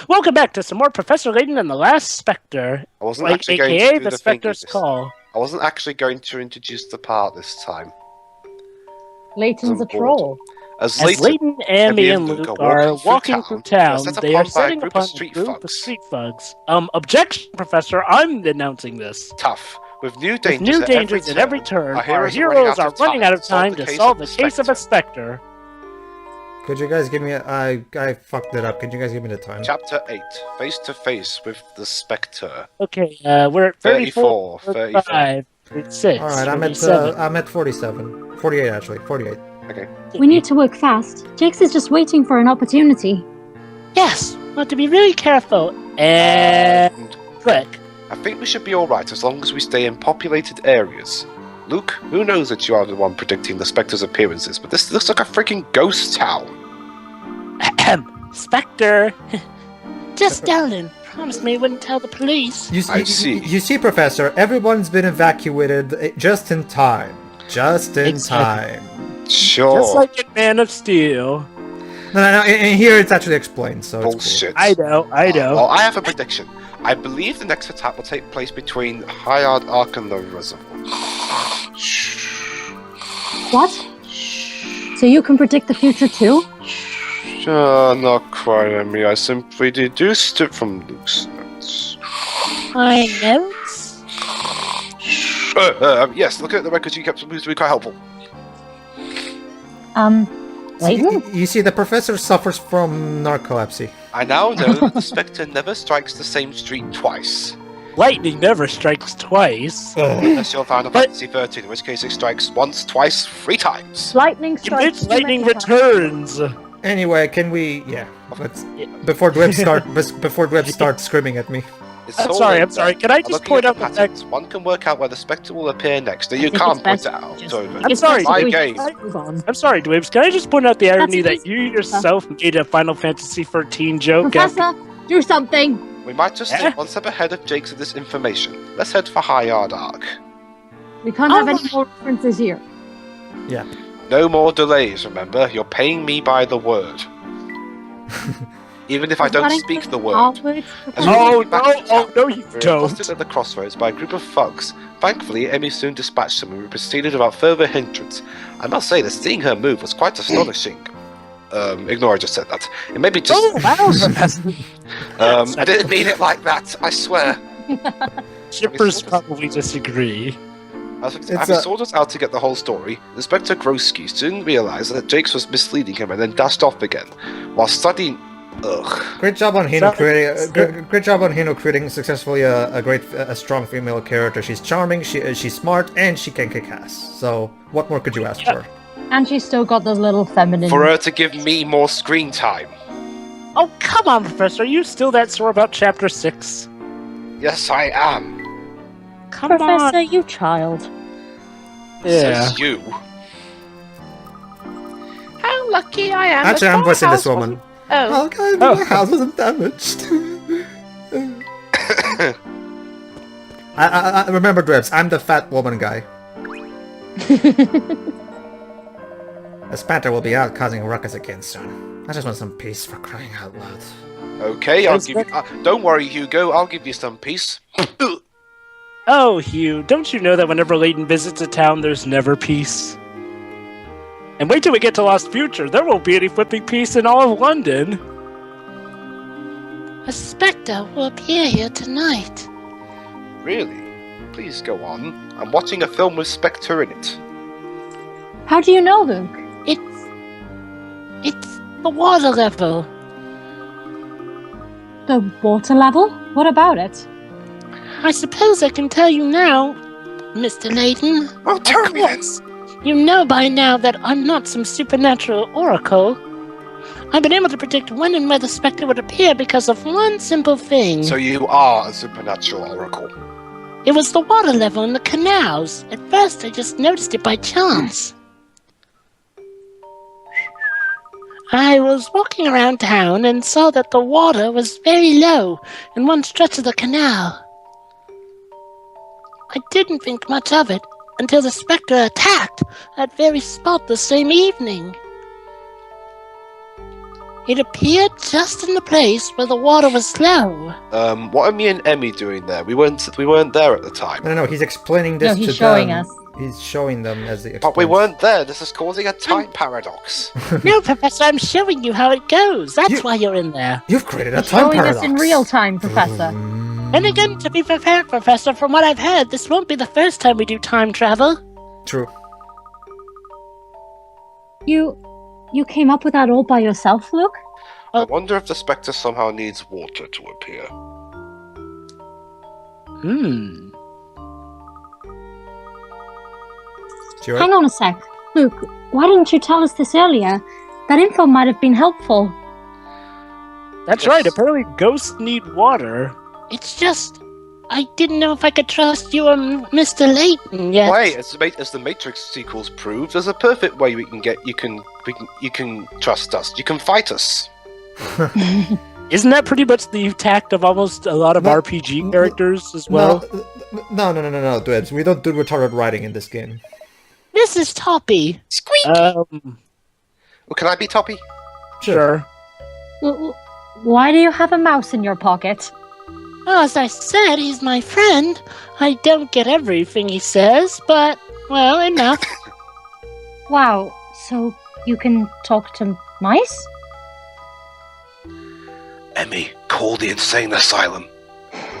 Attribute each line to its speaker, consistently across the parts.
Speaker 1: Welcome back to some more Professor Layton and the Last Spectre.
Speaker 2: I wasn't actually going to
Speaker 1: AKA
Speaker 2: do
Speaker 1: the Spectre's Call.
Speaker 2: I wasn't actually going to introduce the part this time.
Speaker 3: Layton's a troll.
Speaker 2: As
Speaker 1: Layton, Amy, and Luke are walking through town, they are setting upon a group of street thugs. Objection, Professor, I'm announcing this.
Speaker 2: Tough. With new dangers
Speaker 1: at every turn, our heroes are running out of time to solve the case of a Spectre.
Speaker 4: Could you guys give me I fucked it up. Could you guys give me the time?
Speaker 2: Chapter 8. Face to face with the Spectre.
Speaker 1: Okay, we're at 34, 35, 36.
Speaker 4: Alright, I'm at 47. 48 actually. 48.
Speaker 2: Okay.
Speaker 3: We need to work fast. Jax is just waiting for an opportunity.
Speaker 1: Yes, but to be really careful and quick.
Speaker 2: I think we should be alright as long as we stay in populated areas. Luke, who knows that you are the one predicting the Spectre's appearances, but this looks like a freaking ghost town.
Speaker 1: Spectre. Just Dylan promised me he wouldn't tell the police.
Speaker 2: I see.
Speaker 4: You see, Professor, everyone's been evacuated just in time. Just in time.
Speaker 2: Sure.
Speaker 1: Just like in Man of Steel.
Speaker 4: No, and here it's actually explained, so
Speaker 2: bullshit.
Speaker 4: It's
Speaker 1: cool. I know.
Speaker 2: Well, I have a prediction. I believe the next attack will take place between Hyard Ark and the reservoir.
Speaker 3: What? So you can predict the future too?
Speaker 2: Not quite, Emmy. I simply deduced it from Luke's notes.
Speaker 1: My notes?
Speaker 2: Yes, look at the records you kept. It to be quite helpful.
Speaker 3: Layton?
Speaker 4: You see, the professor suffers from narcolepsy.
Speaker 2: I now know that the Spectre never strikes the same street twice.
Speaker 1: Lightning never strikes twice.
Speaker 2: Unless you're Final Fantasy 13, in which case it strikes once, twice, 3 times.
Speaker 3: Lightning strikes.
Speaker 1: Lightning returns.
Speaker 4: Anyway, can we? Yeah. Let's, before Dweb starts screaming at me.
Speaker 1: I'm sorry. Can I just point out the fact
Speaker 2: one can work out where the Spectre will appear next? You can't point it out.
Speaker 1: I'm sorry.
Speaker 3: I'm
Speaker 1: sorry, Dwebs. Can I just point out the irony that you yourself made a Final Fantasy 13 joke?
Speaker 3: Professor, do something.
Speaker 2: We might just stay one step ahead of Jake's with this information. Let's head for Hyard Ark.
Speaker 3: We can't have any more references here.
Speaker 4: Yeah.
Speaker 2: No more delays, remember? You're paying me by the word. Even if I don't speak the word.
Speaker 1: No, you
Speaker 2: We're
Speaker 1: don't.
Speaker 2: accosted at the crossroads by a group of thugs. Thankfully, Emmy soon dispatched them and we proceeded without further hindrance. I must say that seeing her move was quite astonishing. Ignore I just said that. It may be just... I didn't mean it like that, I swear.
Speaker 1: Shippers probably disagree.
Speaker 2: Having sought us out to get the whole story, Inspector Grosky soon realized that Jakes was misleading him and then dashed off again. While studying...
Speaker 4: Great job on Hino creating successfully a strong female character. She's charming, she's smart, and she can kick ass. So, what more could you ask for?
Speaker 3: And she's still got those little feminine...
Speaker 2: For her to give me more screen time.
Speaker 1: Oh, come on, Professor. Are you still that sore about Chapter 6?
Speaker 2: Yes, I am.
Speaker 1: Come on.
Speaker 3: Professor, you child.
Speaker 1: Yeah.
Speaker 2: Says you.
Speaker 5: How lucky I am.
Speaker 4: Actually, I'm voicing this woman.
Speaker 5: Oh.
Speaker 4: God, my house wasn't damaged. I remember, Drebs, I'm the fat woman guy. The Spectre will be out causing a ruckus again soon. I just want some peace, for crying out loud.
Speaker 2: Okay, I'll give you... don't worry, Hugo, I'll give you some peace.
Speaker 1: Oh, Hugh, don't you know that whenever Layton visits a town, there's never peace? And wait till we get to Lost Future, there won't be any flipping peace in all of London.
Speaker 5: A Spectre will appear here tonight.
Speaker 2: Really? Please go on. I'm watching a film with Spectre in it.
Speaker 3: How do you know, Luke?
Speaker 5: It's the water level.
Speaker 3: The water level? What about it?
Speaker 5: I suppose I can tell you now, Mr. Layton.
Speaker 2: Oh, tell me then.
Speaker 5: You know by now that I'm not some supernatural oracle. I've been able to predict when and where the Spectre would appear because of one simple thing.
Speaker 2: So you are a supernatural oracle.
Speaker 5: It was the water level in the canals. At first I just noticed it by chance. I was walking around town and saw that the water was very low in one stretch of the canal. I didn't think much of it until the Spectre attacked that very spot the same evening. It appeared just in the place where the water was low.
Speaker 2: What are me and Emmy doing there? We weren't there at the time.
Speaker 4: No, he's explaining this
Speaker 3: No,
Speaker 4: to
Speaker 3: he's showing
Speaker 4: them.
Speaker 3: us.
Speaker 4: He's showing them as he explains.
Speaker 2: But we weren't there. This is causing a time paradox.
Speaker 5: No, Professor, I'm showing you how it goes. That's why you're in there.
Speaker 4: You've created a
Speaker 3: He's
Speaker 4: time
Speaker 3: showing
Speaker 4: paradox.
Speaker 3: us in real time, Professor.
Speaker 5: And again, to be fair, Professor, from what I've heard, this won't be the first time we do time travel.
Speaker 4: True.
Speaker 3: You came up with that all by yourself, Luke?
Speaker 2: I wonder if the Spectre somehow needs water to appear.
Speaker 4: Sure.
Speaker 3: Hang on a sec. Luke, why didn't you tell us this earlier? That info might have been helpful.
Speaker 1: That's
Speaker 2: Yes.
Speaker 1: right, apparently ghosts need water.
Speaker 5: It's just, I didn't know if I could trust you and Mr. Layton yet.
Speaker 2: Wait, as the Matrix sequels prove, there's a perfect way you can trust us. You can fight us.
Speaker 1: Isn't that pretty much the tact of almost a lot of RPG characters as well?
Speaker 4: No, Dwebs. We don't do retarded writing in this game.
Speaker 5: This is Toppy.
Speaker 2: Squeak! Well, can I be Toppy?
Speaker 1: Sure.
Speaker 3: Why do you have a mouse in your pocket?
Speaker 5: Well, as I said, he's my friend. I don't get everything he says, but, well, enough.
Speaker 3: Wow, so you can talk to mice?
Speaker 2: Emmy, call the insane asylum.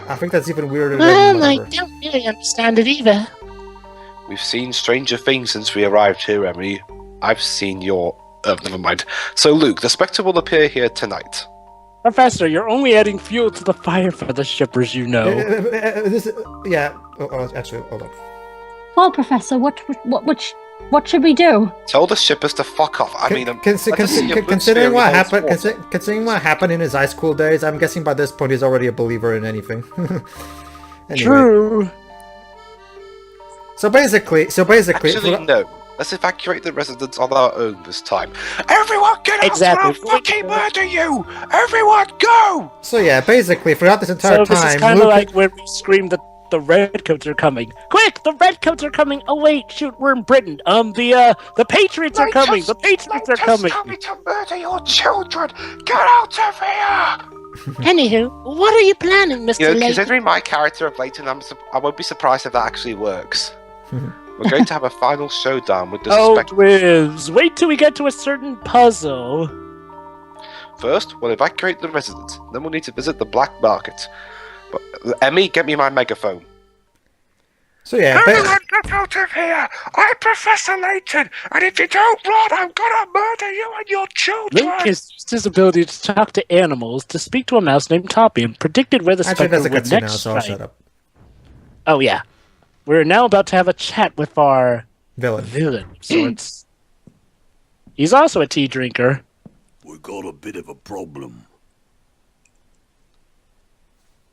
Speaker 4: I think that's even weirder than
Speaker 5: Well, I
Speaker 4: whatever.
Speaker 5: don't really understand it either.
Speaker 2: We've seen stranger things since we arrived here, Emmy. I've seen your... never mind. So, Luke, the Spectre will appear here tonight.
Speaker 1: Professor, you're only adding fuel to the fire for the shippers, you know.
Speaker 4: Actually, hold on.
Speaker 3: Well, Professor, what should we do?
Speaker 2: Tell the shippers to fuck off. I mean,
Speaker 4: Considering what happened, considering what happened in his high school days, I'm guessing by this point he's already a believer in anything. Anyway.
Speaker 1: True.
Speaker 4: So basically,
Speaker 2: Actually, no. Let's evacuate the residents on our own this time. Everyone get out
Speaker 1: Exactly.
Speaker 2: or I'll fucking murder you! Everyone go!
Speaker 4: So yeah, basically, throughout this entire
Speaker 1: So this is
Speaker 4: time,
Speaker 1: kind of
Speaker 4: Luke,
Speaker 1: like when we screamed that the redcoats are coming. Quick, the redcoats are coming! Oh wait, shoot, we're in Britain. The Patriots are coming. The Patriots are coming.
Speaker 2: Tell me to murder your children! Get out of here!
Speaker 5: Anywho, what are you planning, Mr.
Speaker 2: You know,
Speaker 5: Layton?
Speaker 2: considering my character of Layton, I won't be surprised if that actually works. We're going to have a final showdown with the
Speaker 1: Oh,
Speaker 2: Spectre.
Speaker 1: Wiz, wait till we get to a certain puzzle.
Speaker 2: First, we'll evacuate the residents. Then we'll need to visit the black market. But Emmy, get me my megaphone.
Speaker 4: so yeah,
Speaker 2: Everyone get out of here! I'm Professor Layton, and if you don't run, I'm gonna murder you and your children!
Speaker 1: Link has used his ability to talk to animals to speak to a mouse named Toppy and predicted where the
Speaker 4: actually,
Speaker 1: Spectre
Speaker 4: that's a
Speaker 1: would
Speaker 4: cutscene now,
Speaker 1: next
Speaker 4: so I'll
Speaker 1: strike.
Speaker 4: shut up.
Speaker 1: Oh yeah. We're now about to have a chat with our
Speaker 4: Villain.
Speaker 1: villain of sorts. He's also a tea drinker.
Speaker 6: We got a bit of a problem.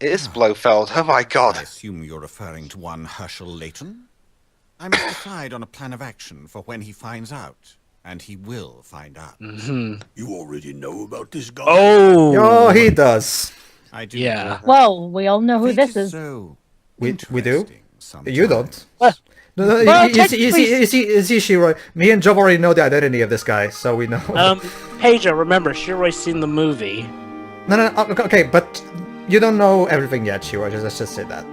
Speaker 2: It is Blofeld, oh my
Speaker 7: I
Speaker 2: god.
Speaker 7: assume you're referring to one Herschel Layton? I must decide on a plan of action for when he finds out. And he will find out.
Speaker 6: You already know about this guy?
Speaker 4: Oh, he does.
Speaker 7: I do.
Speaker 1: Yeah.
Speaker 3: Well, we all know who
Speaker 7: Fate
Speaker 3: this is.
Speaker 7: So
Speaker 4: We do?
Speaker 7: interesting
Speaker 4: You don't.
Speaker 7: sometimes.
Speaker 4: No,
Speaker 1: Well,
Speaker 4: you see, Shiroi. Me and Job already know the identity of this guy, so we know.
Speaker 1: Pedro, remember, Shiroi's seen the movie.
Speaker 4: No, okay, but you don't know everything yet, Shiroi. Let's just say that.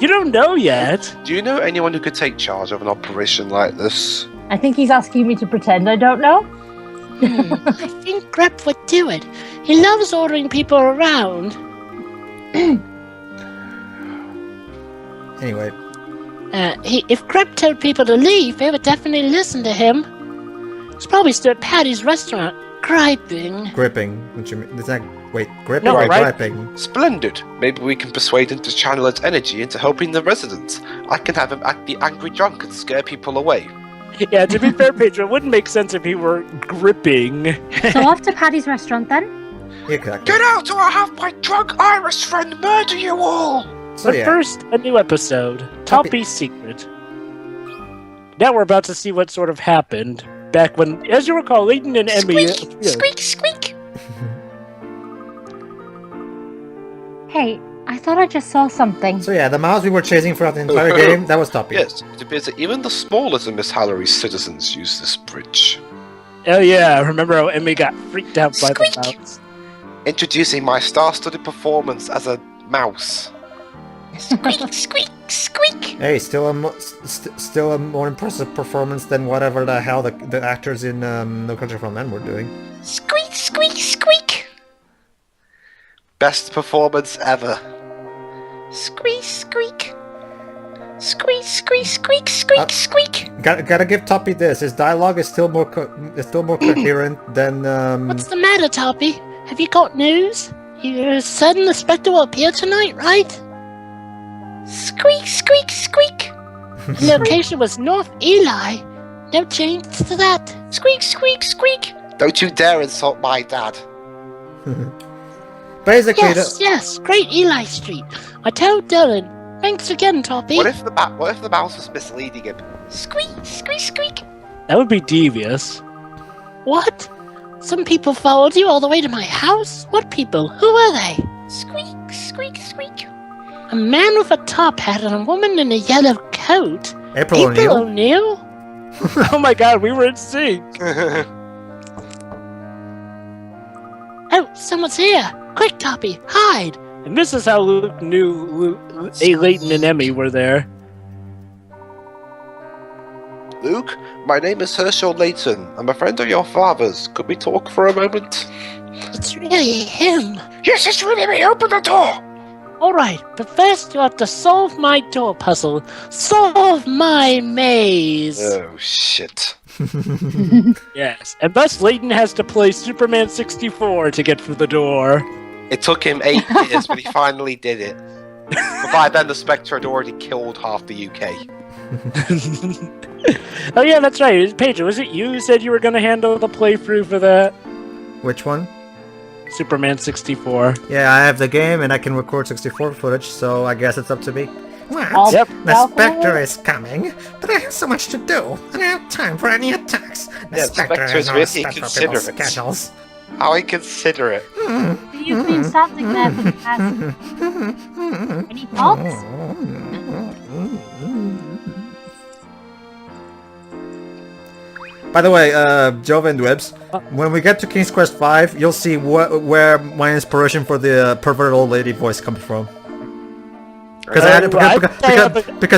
Speaker 1: You don't know yet.
Speaker 2: Do you know anyone who could take charge of an operation like this?
Speaker 3: I think he's asking me to pretend I don't know.
Speaker 5: I think Grep would do it. He loves ordering people around.
Speaker 4: Anyway,
Speaker 5: If Grep told people to leave, they would definitely listen to him. He's probably still at Patty's restaurant, griping.
Speaker 4: gripping. What you mean? Is that gripping
Speaker 1: No,
Speaker 4: or
Speaker 1: right.
Speaker 4: griping?
Speaker 2: Splendid! Maybe we can persuade him to channel its energy into helping the residents. I can have him act the angry drunk and scare people away.
Speaker 1: Yeah, to be fair, Pedro, it wouldn't make sense if he were gripping.
Speaker 3: So off to Paddy's restaurant then?
Speaker 4: Exactly.
Speaker 2: Get out or I'll have my drunk Irish friend murder you all!
Speaker 4: So
Speaker 1: But
Speaker 4: yeah,
Speaker 1: first, a new episode, Toppy's Secret. Now we're about to see what sort of happened back when, as you recall, Layton and Emmy appeared.
Speaker 5: Squeak!
Speaker 3: Hey, I thought I just saw something.
Speaker 4: so yeah, the mouse we were chasing throughout the entire game, that was Toppy.
Speaker 2: Yes, it appears that even the smallest of Miss Hallory's citizens use this bridge.
Speaker 1: Oh yeah, remember how Emmy got freaked out by the mouse?
Speaker 2: Introducing my star-studded performance as a mouse.
Speaker 5: Squeak, squeak, squeak.
Speaker 4: Hey, still a more impressive performance than whatever the hell the actors in No Country for Old Men were doing.
Speaker 5: Squeak, squeak, squeak.
Speaker 2: Best performance ever.
Speaker 5: Squeak, squeak. Squeak, squeak, squeak, squeak, squeak.
Speaker 4: Gotta give Toppy this. His dialogue is still more coherent than.
Speaker 5: What's the matter, Toppy? Have you got news? You said the Spectre will appear tonight, right? Squeak, squeak, squeak. The location was North Eli. No change to that. Squeak, squeak, squeak.
Speaker 2: Don't you dare insult my dad.
Speaker 4: Basically,
Speaker 5: Yes, Great Eli Street. I told Dylan. Thanks again, Toppy.
Speaker 2: What if the mouse was misleading him?
Speaker 5: Squeak, squeak, squeak.
Speaker 1: That would be devious.
Speaker 5: What? Some people followed you all the way to my house? What people? Who are they? Squeak, squeak, squeak. A man with a top hat and a woman in a yellow coat?
Speaker 4: April
Speaker 5: O'Neil?
Speaker 1: Oh my god, we were in sync.
Speaker 5: Oh, someone's here. Quick, Toppy, hide.
Speaker 1: And this is how Luke knew Layton and Emmy were there.
Speaker 2: Luke, my name is Herschel Layton. I'm a friend of your father's. Could we talk for a moment?
Speaker 5: It's really him.
Speaker 2: Yes, it's really me. Open the door.
Speaker 5: Alright, but first you have to solve my door puzzle. Solve my maze.
Speaker 2: Oh, shit.
Speaker 1: Yes, and thus Layton has to play Superman 64 to get through the door.
Speaker 2: It took him 8 years, but he finally did it. But by then, the Spectre had already killed half the UK.
Speaker 1: Oh yeah, that's right. Pedro, was it you who said you were going to handle the playthrough for that?
Speaker 4: Which one?
Speaker 1: Superman 64.
Speaker 4: Yeah, I have the game and I can record 64 footage, so I guess it's up to me.
Speaker 3: Well,
Speaker 1: Yep.
Speaker 4: The Spectre is coming, but I have so much to do. I don't have time for any attacks. The
Speaker 2: Yeah,
Speaker 4: Spectre
Speaker 2: Spectre is
Speaker 4: is no
Speaker 2: really
Speaker 4: respect for people's
Speaker 2: inconsiderate.
Speaker 4: schedules.
Speaker 2: How inconsiderate.
Speaker 3: You've been standing there for the past... Any thoughts?
Speaker 4: By the way, Jovah and Dwebs, when we get to King's Quest V, you'll see where my inspiration for the pervert old lady voice comes from. Because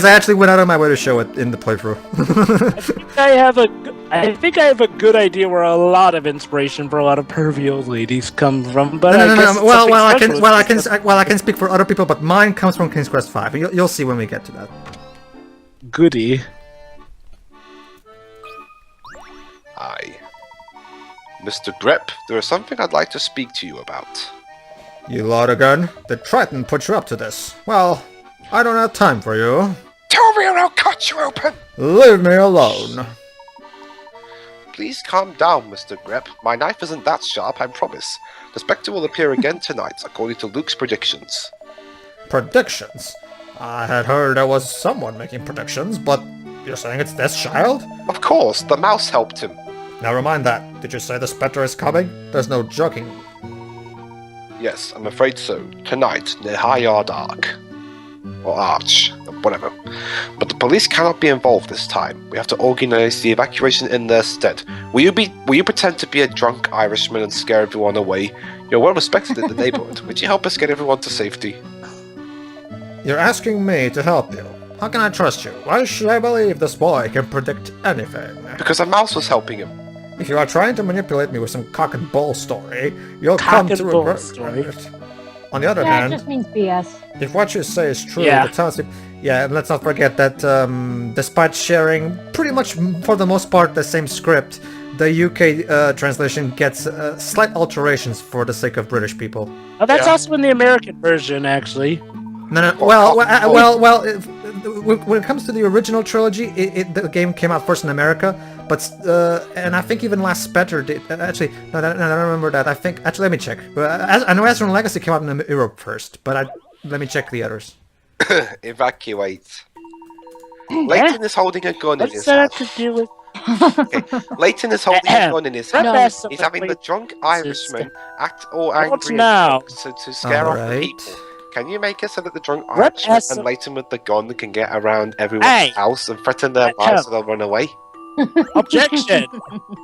Speaker 4: I actually went out of my way to show it in the playthrough.
Speaker 1: I think I have a good idea where a lot of inspiration for a lot of pervy old ladies come from, but I
Speaker 4: can speak for other people, but mine comes from King's Quest V. You'll see when we get to that.
Speaker 1: Goody.
Speaker 2: Hi. Mr. Grep, there is something I'd like to speak to you about.
Speaker 4: You lot again? The Triton put you up to this. Well, I don't have time for you.
Speaker 2: Tell me or I'll cut you open!
Speaker 4: Leave me alone.
Speaker 2: Please calm down, Mr. Grep. My knife isn't that sharp, I promise. The Spectre will appear again tonight, according to Luke's predictions.
Speaker 4: Predictions? I had heard there was someone making predictions, but you're saying it's this child?
Speaker 2: Of course, the mouse helped him.
Speaker 4: Never mind that. Did you say the Spectre is coming? There's no joking.
Speaker 2: Yes, I'm afraid so. Tonight, near High Yard Arc. Or Arch, whatever. But the police cannot be involved this time. We have to organize the evacuation in their stead. Will you pretend to be a drunk Irishman and scare everyone away? You're well respected in the neighborhood. Would you help us get everyone to safety?
Speaker 4: You're asking me to help you. How can I trust you? Why should I believe this boy can predict anything?
Speaker 2: Because a mouse was helping him.
Speaker 4: If you are trying to manipulate me with some cock and bull story, you'll come to regret it. On the other
Speaker 3: Yeah, it
Speaker 4: hand,
Speaker 3: just means BS.
Speaker 4: if what you say is true,
Speaker 1: Yeah.
Speaker 4: the townspeople... Yeah, and let's not forget that despite sharing pretty much for the most part the same script, the UK translation gets slight alterations for the sake of British people.
Speaker 1: Oh, that's
Speaker 2: Yeah.
Speaker 1: also in the American version, actually.
Speaker 4: No. When it comes to the original trilogy, the game came out first in America, but and I think even last Spectre did. Actually, no, I don't remember that. I think actually, let me check. I know Astron Legacy came out in Europe first, but let me check the others.
Speaker 2: Evacuate. Layton is holding a gun in
Speaker 1: What's
Speaker 2: his
Speaker 1: that
Speaker 2: hand.
Speaker 1: have to do with...
Speaker 2: Okay. Layton is holding a gun in his hand.
Speaker 1: That's
Speaker 2: He's having the drunk Irishman act all
Speaker 1: What's
Speaker 2: angry and
Speaker 1: now?
Speaker 2: drunk to scare off the
Speaker 4: Alright.
Speaker 2: people. Can you make it so that the drunk
Speaker 1: What
Speaker 2: Irishman
Speaker 1: has
Speaker 2: and
Speaker 1: some-
Speaker 2: Layton with the gun can get around everyone's
Speaker 1: Hey!
Speaker 2: house and threaten their lives so they'll run away?
Speaker 1: Objection!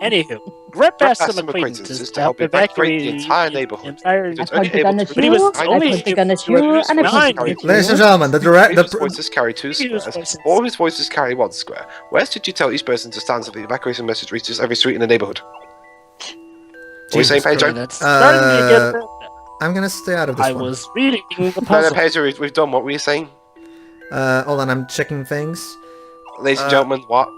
Speaker 1: Anywho, Grip asked some
Speaker 2: some
Speaker 1: acquaintances to help evacuate
Speaker 2: the entire neighborhood.
Speaker 3: I
Speaker 2: It's only
Speaker 3: put the
Speaker 2: able
Speaker 3: gun
Speaker 2: to
Speaker 3: at
Speaker 1: But he
Speaker 3: you,
Speaker 1: was
Speaker 3: I
Speaker 1: only
Speaker 3: put the gun at
Speaker 1: able to
Speaker 3: you,
Speaker 1: use
Speaker 3: and I put the
Speaker 1: nine.
Speaker 3: gun at
Speaker 4: Ladies and
Speaker 3: you.
Speaker 4: gentlemen, the
Speaker 2: Previous
Speaker 4: the
Speaker 2: voices carry 2
Speaker 1: Previous
Speaker 2: squares.
Speaker 1: voices.
Speaker 2: All his voices carry 1 square. Where did you tell each person to stand so the evacuation message reaches every street in the neighborhood? Are we saying, Pedro?
Speaker 1: That's starting to get...
Speaker 4: I'm gonna stay out of this
Speaker 1: I
Speaker 4: one.
Speaker 1: was reading the
Speaker 2: No,
Speaker 1: puzzle.
Speaker 2: Pedro, we've done what were you saying?
Speaker 4: Hold on, I'm checking things.
Speaker 2: Ladies and gentlemen, what?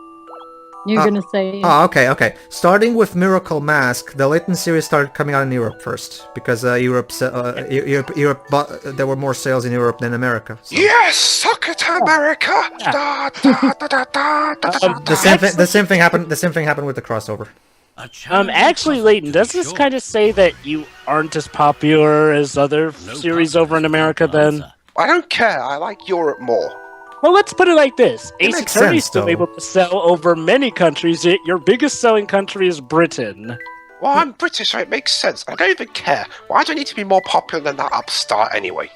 Speaker 3: You're gonna say...
Speaker 4: Oh, okay. Starting with Miracle Mask, the Layton series started coming out in Europe first because Europe, there were more sales in Europe than America. So.
Speaker 2: Yes, suck it, America! Da, da, da, da, da, da, da,
Speaker 4: The same thing happened. The same thing happened with the crossover.
Speaker 1: Actually, Layton, does this kind of say that you aren't as popular as other series over in America then?
Speaker 2: I don't care, I like Europe more.
Speaker 1: Well, let's put it like this.
Speaker 4: It
Speaker 1: Ace
Speaker 4: makes
Speaker 1: Attorney's
Speaker 4: sense,
Speaker 1: still
Speaker 4: though.
Speaker 1: able to sell over many countries, yet your biggest selling country is Britain.
Speaker 2: Well, I'm British, so it makes sense. I don't even care. Why do I need to be more popular than that upstart anyway?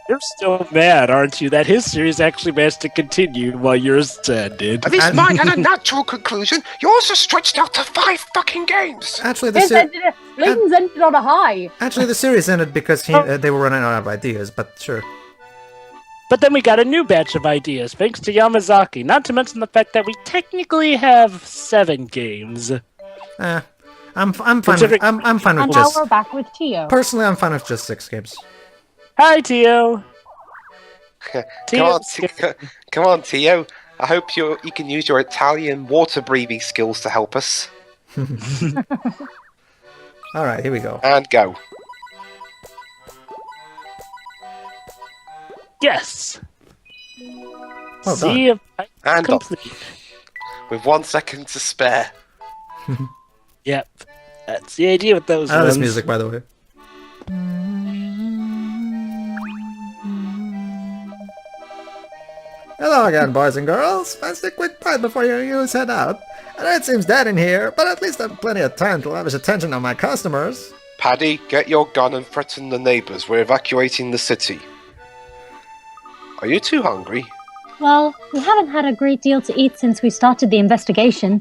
Speaker 1: You're still mad, aren't you, that his series actually managed to continue while yours ended?
Speaker 2: At least mine had a natural conclusion. Yours are stretched out to 5 fucking games.
Speaker 4: Actually,
Speaker 3: Layton's ended on a high.
Speaker 4: the series ended because they were running out of ideas. But sure.
Speaker 1: But then we got a new batch of ideas, thanks to Yamazaki, not to mention the fact that we technically have 7 games.
Speaker 4: I'm fine. I'm fine with
Speaker 3: And now
Speaker 4: just.
Speaker 3: we're back with Tio.
Speaker 4: Personally, I'm fine with just 6 games.
Speaker 1: Hi, Tio!
Speaker 2: Come on, Tio. I hope you can use your Italian water-breathing skills to help us.
Speaker 4: Alright, here we go.
Speaker 2: And go.
Speaker 1: Yes!
Speaker 4: Well
Speaker 1: See if I
Speaker 2: And
Speaker 1: complete.
Speaker 2: with 1 second to spare.
Speaker 1: Yep. That's the idea with those
Speaker 4: I know this
Speaker 1: ones.
Speaker 4: music, by the way. Hello again, boys and girls. Fancy a quick bite before you head out. I know it seems dead in here, but at least I've plenty of time to lavish attention on my customers.
Speaker 2: Paddy, get your gun and threaten the neighbours. We're evacuating the city. Are you too hungry?
Speaker 3: Well, we haven't had a great deal to eat since we started the investigation.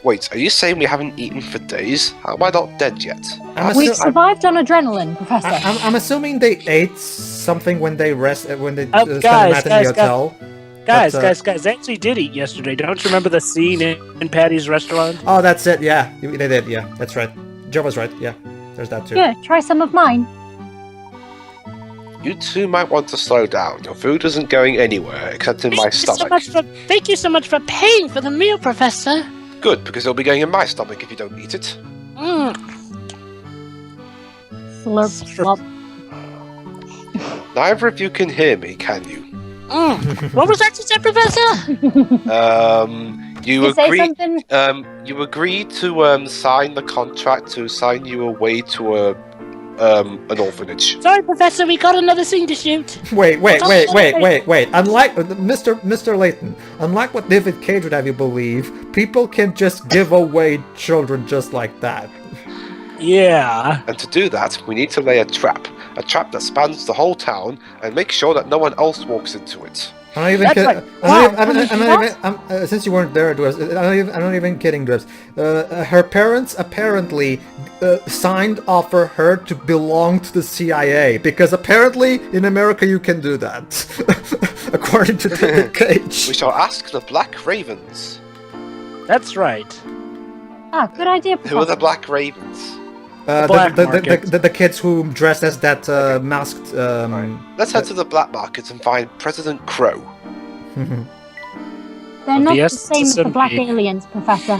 Speaker 2: Wait, are you saying we haven't eaten for days? How am I not dead yet?
Speaker 3: We've survived on adrenaline, Professor.
Speaker 4: I'm assuming they ate something when they spent the night in
Speaker 1: guys,
Speaker 4: the hotel.
Speaker 1: Guys,
Speaker 4: But,
Speaker 1: they actually did eat yesterday. Don't you remember the scene in Patty's restaurant?
Speaker 4: Oh, that's it. Yeah, they did. Yeah, that's right. Jovah's right. Yeah, there's that too.
Speaker 3: Here, try some of mine.
Speaker 2: You two might want to slow down. Your food isn't going anywhere except in my stomach.
Speaker 5: Thank you so much for paying for the meal, Professor.
Speaker 2: Good, because it'll be going in my stomach if you don't eat it.
Speaker 3: Slurp, slop.
Speaker 2: Neither of you can hear me, can you?
Speaker 5: What was that you said, Professor?
Speaker 2: You
Speaker 3: You say
Speaker 2: agreed.
Speaker 3: something?
Speaker 2: You agreed to sign the contract to sign you away to an orphanage.
Speaker 5: Sorry, Professor, we got another scene to shoot.
Speaker 4: Wait. Unlike Mr. Layton, unlike what David Cage would have you believe, people can just give away children just like that.
Speaker 1: Yeah.
Speaker 2: And to do that, we need to lay a trap that spans the whole town, and make sure that no one else walks into it.
Speaker 4: I'm not even since you weren't there, Dwebs, I'm not even kidding, Dwebs. Her parents apparently signed off for her to belong to the CIA, because apparently in America you can do that, according to David Cage.
Speaker 2: We shall ask the Black Ravens.
Speaker 1: That's right.
Speaker 3: Good idea,
Speaker 2: Who are the
Speaker 3: Professor.
Speaker 2: Black Ravens?
Speaker 4: The kids who dressed as that masked.
Speaker 2: Let's head to the black market and find President Crow.
Speaker 3: They're not
Speaker 1: the
Speaker 3: the same as the black
Speaker 1: SCWRM.
Speaker 3: aliens, Professor.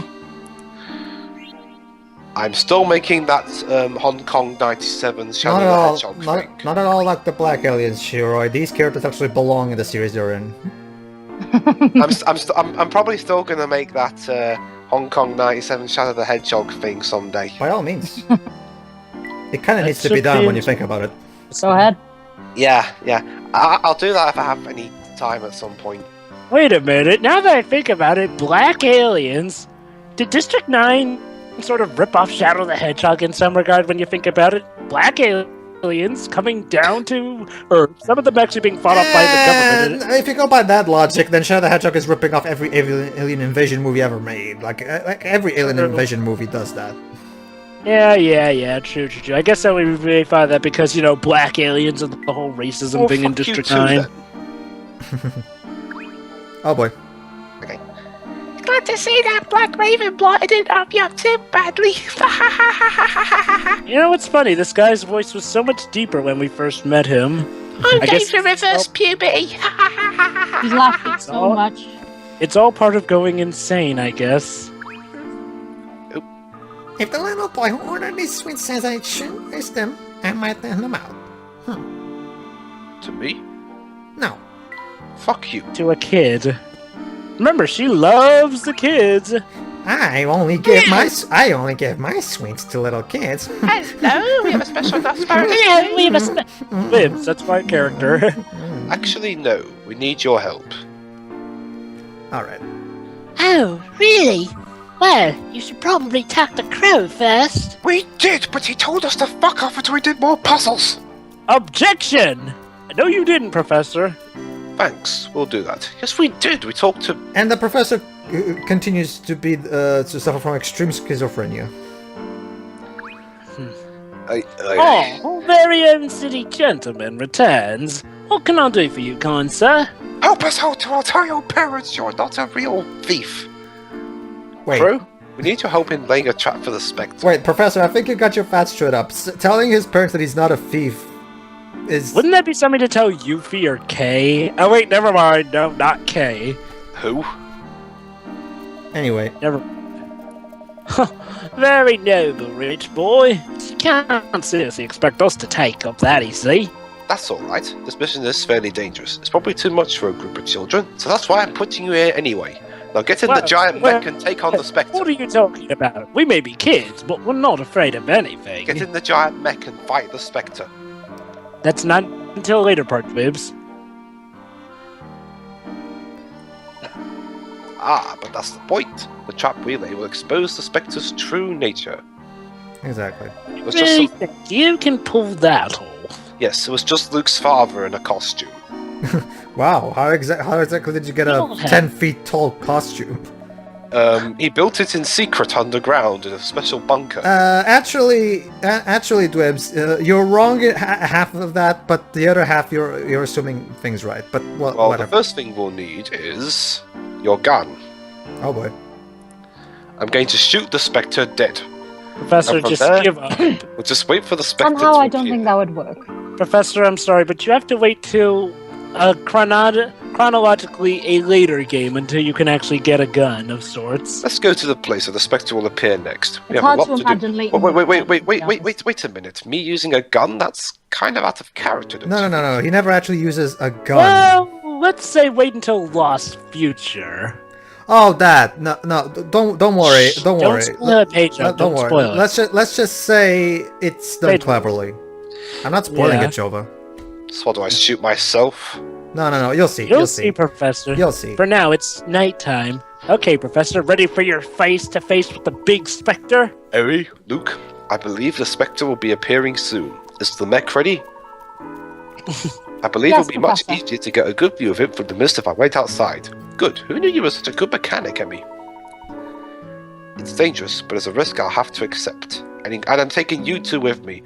Speaker 2: I'm still making that Hong Kong 97 Shadow the Hedgehog thing.
Speaker 4: Not at all like the Black Aliens, Shiroi. These characters actually belong in the series they're in.
Speaker 2: I'm probably still gonna make that Hong Kong 97 Shadow the Hedgehog thing someday.
Speaker 4: By all means. It kind of needs to be done when you think about it.
Speaker 3: Go ahead.
Speaker 2: Yeah. I'll do that if I have any time at some point.
Speaker 1: Wait a minute. Now that I think about it, Black Aliens. Did District 9 sort of rip off Shadow the Hedgehog in some regard when you think about it? Black Aliens aliens coming down to Earth. Some of them actually being fought off by the government.
Speaker 4: If you go by that logic, then Shadow the Hedgehog is ripping off every alien invasion movie ever made. Like every alien invasion movie does that.
Speaker 1: Yeah, true. I guess that we verify that because, black aliens and the whole racism thing in District 9.
Speaker 4: Oh boy.
Speaker 2: Okay.
Speaker 5: Glad to see that Black Raven blotted it up you too badly.
Speaker 1: It's funny, this guy's voice was so much deeper when we first met him.
Speaker 5: I'm going for reverse puberty.
Speaker 3: He's laughing so much.
Speaker 1: It's all part of going insane, I guess.
Speaker 4: If the little boy who ordered these sweets says I shouldn't waste them, I might hand them out.
Speaker 2: To me?
Speaker 4: No.
Speaker 2: Fuck you.
Speaker 1: To a kid. Remember, she loves the kids.
Speaker 4: I only give my sweets to little kids.
Speaker 5: Hello, we have a special guest star.
Speaker 1: Yeah, we have a Libs, that's my character.
Speaker 2: Actually, no. We need your help.
Speaker 4: Alright.
Speaker 5: Oh, really? Well, you should probably talk to Crow first.
Speaker 2: We did, but he told us to fuck off until we did more puzzles.
Speaker 1: Objection! No, you didn't, Professor.
Speaker 2: Thanks, we'll do that. Yes, we did. We talked to...
Speaker 4: And the professor continues to be to suffer from extreme schizophrenia.
Speaker 1: Oh, very own city gentleman returns. What can I do for you, kind sir?
Speaker 2: Help us out, or I'll tell your parents you're not a real thief.
Speaker 4: Wait.
Speaker 2: Crow, we need your help in laying a trap for the Spectre.
Speaker 4: Wait, Professor, I think you got your facts straight up. Telling his parents that he's not a thief is...
Speaker 1: Wouldn't that be something to tell Yuffie or Kay? Oh wait, never mind. No, not Kay.
Speaker 2: Who?
Speaker 4: Anyway.
Speaker 1: Never. Very noble, rich boy. You can't seriously expect us to take up that, you see.
Speaker 2: That's alright. This mission is fairly dangerous. It's probably too much for a group of children, so that's why I'm putting you here anyway. Now get in the giant mech and take on the Spectre.
Speaker 1: What are you talking about? We may be kids, but we're not afraid of anything.
Speaker 2: Get in the giant mech and fight the Spectre.
Speaker 1: That's not until later part, Bibs.
Speaker 2: Ah, but that's the point. The trap we lay will expose the Spectre's true nature.
Speaker 4: Exactly.
Speaker 2: It was
Speaker 1: Really
Speaker 2: just
Speaker 1: think you can pull that off?
Speaker 2: Yes, it was just Luke's father in a costume.
Speaker 4: Wow, how exactly did you get a 10 feet tall costume?
Speaker 2: He built it in secret underground in a special bunker.
Speaker 4: Actually, Dwebs, you're wrong in half of that, but the other half you're assuming things right. But well, whatever.
Speaker 2: The first thing we'll need is your gun.
Speaker 4: Oh boy.
Speaker 2: I'm going to shoot the Spectre dead.
Speaker 1: Professor, just give up.
Speaker 2: We'll just wait for the Spectre
Speaker 3: Somehow
Speaker 2: to
Speaker 3: I don't
Speaker 2: appear.
Speaker 3: think that would work.
Speaker 1: Professor, I'm sorry, but you have to wait till chronologically a later game until you can actually get a gun of sorts.
Speaker 2: Let's go to the place where the Spectre will appear next. We
Speaker 3: It's
Speaker 2: have a
Speaker 3: hard
Speaker 2: lot
Speaker 3: to
Speaker 2: to
Speaker 3: imagine
Speaker 2: do.
Speaker 3: Layton.
Speaker 2: Wait a minute. Me using a gun? That's kind of out of character. don't you
Speaker 4: No. He never actually uses a gun.
Speaker 1: Well, let's say wait until Lost Future.
Speaker 4: Oh, that no, don't worry, don't worry.
Speaker 1: Don't spoil it, Pedro. Don't
Speaker 4: worry.
Speaker 1: spoil it.
Speaker 4: Let's just say it's done
Speaker 1: Pedro.
Speaker 4: cleverly. I'm not spoiling
Speaker 1: Yeah.
Speaker 4: it, Jovah.
Speaker 2: So what, do I shoot myself?
Speaker 4: No. You'll see.
Speaker 1: You'll see, Professor.
Speaker 4: You'll see.
Speaker 1: For now, it's nighttime. Okay, Professor, ready for your face-to-face with the big Spectre?
Speaker 2: Harry, Luke, I believe the Spectre will be appearing soon. Is the mech ready? I believe
Speaker 3: Yes,
Speaker 2: it'll be much
Speaker 3: Professor.
Speaker 2: easier to get a good view of him from the mist if I wait outside. Good. Who knew you were such a good mechanic, Emmy? It's dangerous, but it's a risk I'll have to accept. And I'm taking you two with me.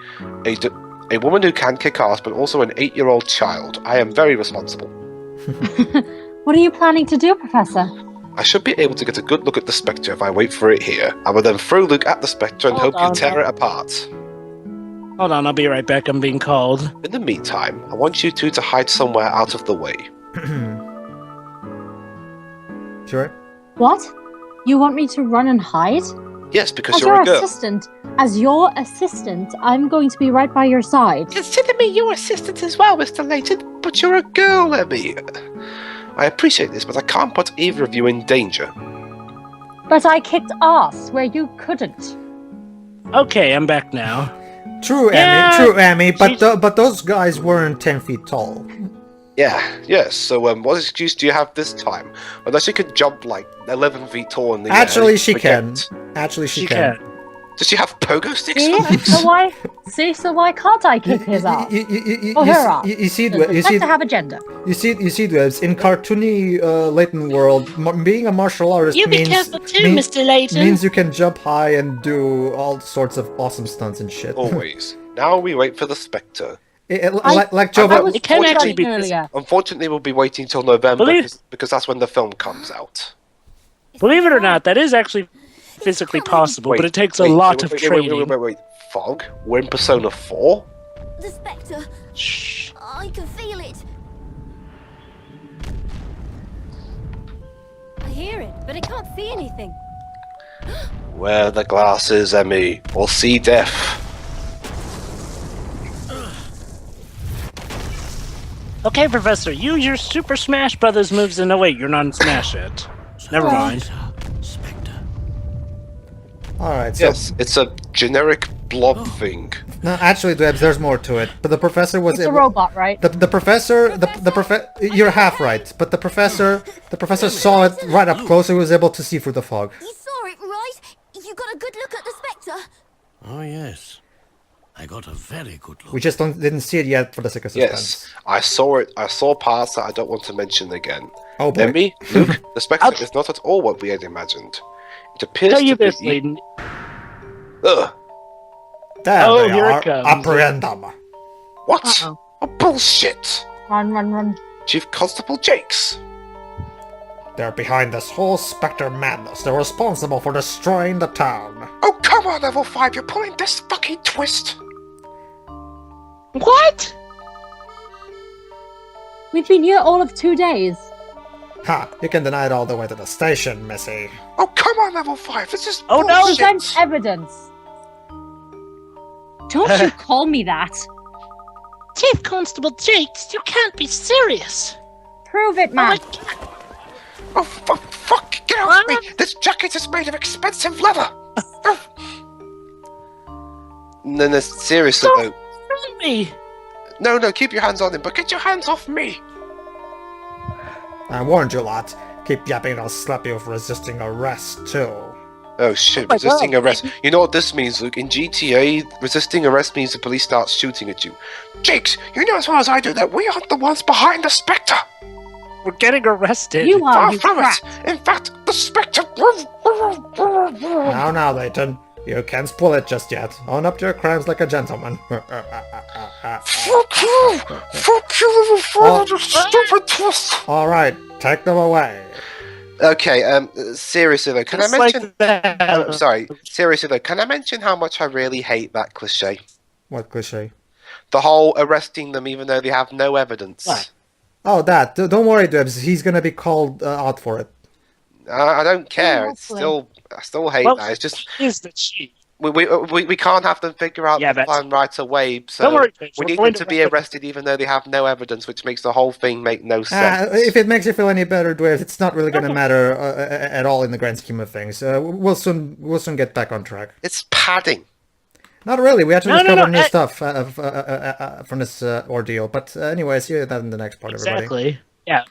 Speaker 2: A woman who can kick ass, but also an 8-year-old child. I am very responsible.
Speaker 3: What are you planning to do, Professor?
Speaker 2: I should be able to get a good look at the Spectre if I wait for it here. I will then throw Luke at the Spectre and
Speaker 1: Hold
Speaker 2: hope you
Speaker 1: on,
Speaker 2: tear
Speaker 1: man.
Speaker 2: it apart.
Speaker 1: Hold on, I'll be right back. I'm being called.
Speaker 2: In the meantime, I want you two to hide somewhere out of the way.
Speaker 4: Sure.
Speaker 3: What? You want me to run and hide?
Speaker 2: Yes, because
Speaker 3: As
Speaker 2: you're
Speaker 3: your
Speaker 2: a girl.
Speaker 3: assistant, I'm going to be right by your side.
Speaker 2: Consider me your assistant as well, Mr. Layton, but you're a girl, Emmy. I appreciate this, but I can't put either of you in danger.
Speaker 3: But I kicked ass where you couldn't.
Speaker 1: Okay, I'm back now.
Speaker 4: True,
Speaker 1: Yeah,
Speaker 4: Emmy. But
Speaker 1: she's-
Speaker 4: but those guys weren't 10 feet tall.
Speaker 2: Yes, so what excuse do you have this time? Unless you could jump like 11 feet tall and then
Speaker 4: Actually, she
Speaker 2: forget.
Speaker 4: can. Actually, she
Speaker 1: She
Speaker 4: can.
Speaker 1: can.
Speaker 2: Does she have pogo sticks?
Speaker 3: So why can't I kick his ass? Or her ass?
Speaker 4: You see,
Speaker 3: Does the
Speaker 4: you see,
Speaker 3: Spectre have a gender?
Speaker 4: you see, Dwebs, in cartoony Layton world, being a martial artist
Speaker 5: You be
Speaker 4: means
Speaker 5: careful too, Mr. Layton.
Speaker 4: means you can jump high and do all sorts of awesome stunts and shit.
Speaker 2: Always. Now we wait for the Spectre.
Speaker 4: Like Jovah,
Speaker 1: It can actually be.
Speaker 3: earlier.
Speaker 2: Unfortunately, we'll be waiting till November because that's when the film comes out.
Speaker 1: Believe it or not, that is actually physically possible, but it takes a lot of training.
Speaker 2: Wait. Fog? We're in Persona 4?
Speaker 8: The Spectre.
Speaker 1: Shh.
Speaker 8: I can feel it. I hear it, but I can't see anything.
Speaker 2: Wear the glasses, Emmy, or see death.
Speaker 1: Okay, Professor, use your Super Smash Brothers moves. And no, wait, you're not in Smash yet. Never mind.
Speaker 6: Spectre.
Speaker 4: alright, so...
Speaker 2: Yes, it's a generic blob thing.
Speaker 4: No, actually, Dwebs, there's more to it. But the professor was...
Speaker 3: It's a robot, right?
Speaker 4: The professor... You're half right, but the professor saw it right up close and was able to see through the fog.
Speaker 8: You saw it, right? You got a good look at the Spectre.
Speaker 6: Oh, yes. I got a very good look.
Speaker 4: We just didn't see it yet for the sake of suspense.
Speaker 2: Yes, I saw it. I saw parts that I don't want to mention again.
Speaker 4: Oh, boy.
Speaker 2: Emmy, Luke, the Spectre is not at all what we had imagined. It appears
Speaker 1: Tell
Speaker 2: to
Speaker 1: you
Speaker 2: be...
Speaker 1: this, Layton.
Speaker 2: Ugh.
Speaker 4: There
Speaker 1: Oh,
Speaker 4: they
Speaker 1: here
Speaker 4: are.
Speaker 1: it comes.
Speaker 4: Apprehend them.
Speaker 2: What?
Speaker 3: Uh-oh.
Speaker 2: Oh, bullshit!
Speaker 3: Run.
Speaker 2: Chief Constable Jakes.
Speaker 4: They're behind this whole Spectre madness. They're responsible for destroying the town.
Speaker 2: Oh, come on, level 5, you're pulling this fucking twist!
Speaker 5: What?
Speaker 3: We've been here all of 2 days.
Speaker 4: Ha! You can deny it all the way to the station, Missy.
Speaker 2: Oh, come on, level 5, this is
Speaker 1: Oh, no!
Speaker 2: bullshit!
Speaker 3: Present evidence. Don't you call me that.
Speaker 5: Chief Constable Jakes, you can't be serious.
Speaker 3: Prove it,
Speaker 5: Oh my
Speaker 3: man.
Speaker 5: God.
Speaker 2: Oh, fuck, get off me! This jacket is made of expensive leather! No, seriously though.
Speaker 5: Don't me.
Speaker 2: No, keep your hands on him, but get your hands off me!
Speaker 4: I warned you lot. Keep yapping and I'll slap you for resisting arrest, too.
Speaker 2: Oh shit,
Speaker 5: my
Speaker 2: resisting
Speaker 5: God.
Speaker 2: arrest. You know what this means, Luke? In GTA, resisting arrest means the police start shooting at you. Jakes, you know as well as I do that we aren't the ones behind the Spectre!
Speaker 1: We're getting arrested.
Speaker 3: You are,
Speaker 2: Far
Speaker 3: you
Speaker 2: from
Speaker 3: crap.
Speaker 2: it! In fact, the Spectre...
Speaker 4: Now, Layton. You can't spoil it just yet. Own up to your crimes like a gentleman.
Speaker 2: Fuck you! Fuck you, little father, you stupid twist!
Speaker 4: Alright, take them away.
Speaker 2: Okay, seriously though, can I
Speaker 1: Just
Speaker 2: mention...
Speaker 1: like that.
Speaker 2: I'm sorry, seriously though, can I mention how much I really hate that cliche?
Speaker 4: What cliche?
Speaker 2: The whole arresting them even though they have no evidence.
Speaker 1: What?
Speaker 4: Oh, that. Don't worry, Debs. He's gonna be called out for it.
Speaker 2: I don't care, it's
Speaker 3: hopefully.
Speaker 2: I still hate
Speaker 1: Well,
Speaker 2: that, it's just...
Speaker 1: is the chief.
Speaker 2: We can't have them figure out
Speaker 1: Yeah,
Speaker 2: the
Speaker 1: that's-
Speaker 2: plan right away, so
Speaker 1: Don't worry, Mitch,
Speaker 2: we
Speaker 1: we're
Speaker 2: need
Speaker 1: going
Speaker 2: them to
Speaker 1: to
Speaker 2: be
Speaker 1: arrest them.
Speaker 2: arrested even though they have no evidence, which makes the whole thing make no sense.
Speaker 4: If it makes you feel any better, Dwayne, it's not really gonna matter at all in the grand scheme of things. We'll soon get back on track.
Speaker 2: It's padding.
Speaker 4: Not really. We actually
Speaker 1: No,
Speaker 4: discovered new
Speaker 1: I-
Speaker 4: stuff from this ordeal. But anyways, see that in the next part, everybody.
Speaker 1: Exactly. Yeah.